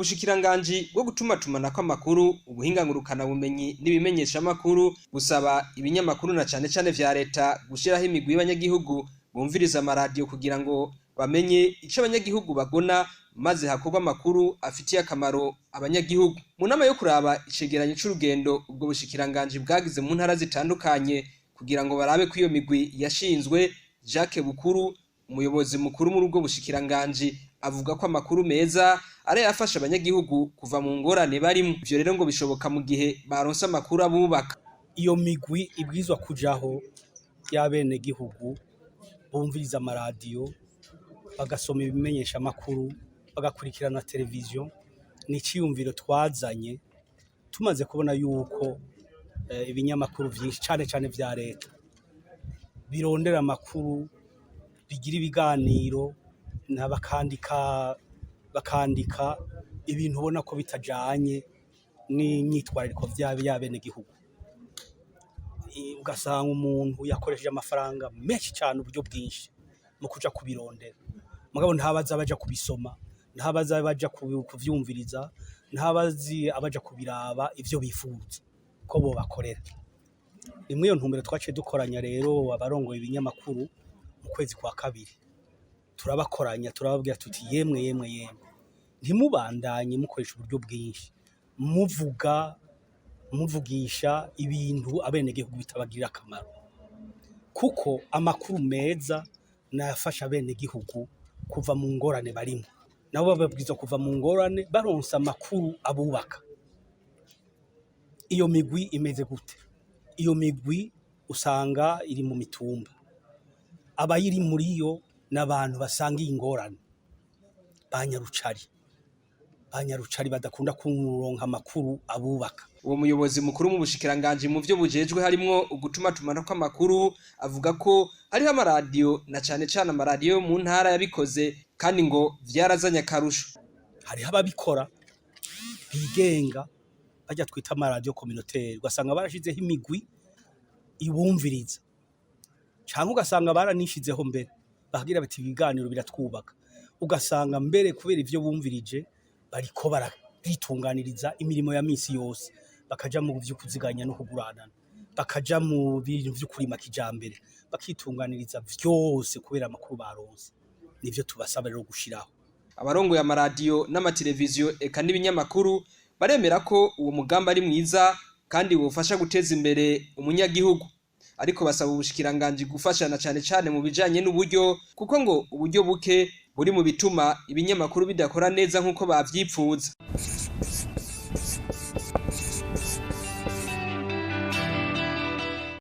Ubushikiranganji bwo gutumatumanako amakuru, ubuhinga ngurukana bumenyi n'ibimenyesha makuru busaba ibinyamakuru na cane cane vya leta gushiraho imigwi y'abanyagihugu bumviriza amaradiyo kugira ngo bamenye ico abanyagihugu bagona maze hakorwa amakuru afitiye akamaro abanyagihugu. Mu nama yo kuraba icegeranyo c'urugendo ubwo bushikiranganji bwagize mu ntara zitandukanye kugira ngo barabe ko iyo migwi yashinzwe, Jacques Bukuru, umuyobozi mukuru muri ubwo bushikiranganji, avuga ko amakuru meza ari yafasha abanyagihugu kuva mu ngorane barimwo. Ivyo rero ngo bishoboka mu gihe baronse amakuru abubaka. Iyo migwi ibwirizwa kujaho y'abene gihugu bumviriza amaradiyo, bagasoma ibimenyesha makuru, bagakurikirana televiziyo. Ni iciyumviro twazanye tumaze kubona yuko ibinyamakuru vyinshi cane cane vya leta birondera amakuru, bigira ibiganiro, bakandika ibintu ubona ko bitajanye n'imyitwarariko y'abene gihugu. Ugasanga umuntu yakoresheje amafaranga menshi cyane, uburyo bwinshi mu kuja kubirondera, mugabo ntabaza abaja kubisoma, ntabaza abaja kuvyumviriza, ntabazi abaja kubiraba ivyo bifuza ko bo bakorera. Rimwe iyo ntumbero twaciye dukoranya rero abarongoye ibinyamakuru mu kwezi kwa kabiri, turabakoranya turababwira tuti yemwe ntimubandanye mukoresha uburyo bwinshi muvugisha ibintu abenegihugu bitabagirira akamaro, kuko amakuru meza nayafasha abenegihugu kuva mu ngorane barimwo, nabo bababwirizwa kuva mu ngorane baronse amakuru abubaka. Iyo migwi imeze gute? Iyo migwi usanga iri mu mitumba, abayiri muri yo n'abantu basangiye ingorane, banyarucari badakunda kuronka amakuru abubaka. Uwo muyobozi mukuru mu bushikiranganji mu vyo bujejwe harimwo ugutumatumanako amakuru, avuga ko hariho amaradiyo na cane cane amaradiyo yo mu ntara yabikoze kandi ngo vyarazanye akarusho. Hariho ababikora bigenga, barya twita amaradiyo communautaire, ugasanga barashizeho imigwi ibumviriza, canke ugasanga baranishizeho mbere bahagira bati ibiganiro biratwubaka, ugasanga mbere kubera ivyo bumvirije bariko baritunganiriza imirimo ya misi yose, bakaja mu vyo kuziganya no kuguranana, bakaja mu bintu vyo kurima kijambere, bakitunganiriza vyose kubera amakuru baronse. Nivyo tubasaba rero gushiraho. Abarongoye amaradiyo n'amateleviziyo eka n'ibinyamakuru baremera ko uwo mugambi ari mwiza kandi wofasha guteza imbere umunyagihugu, ariko basaba ubushikiranganji gufashana cane cane mu bijanye n'uburyo, kuko ngo uburyo buke buri mu bituma ibinyamakuru bidakora neza nk'uko bavyipfuza.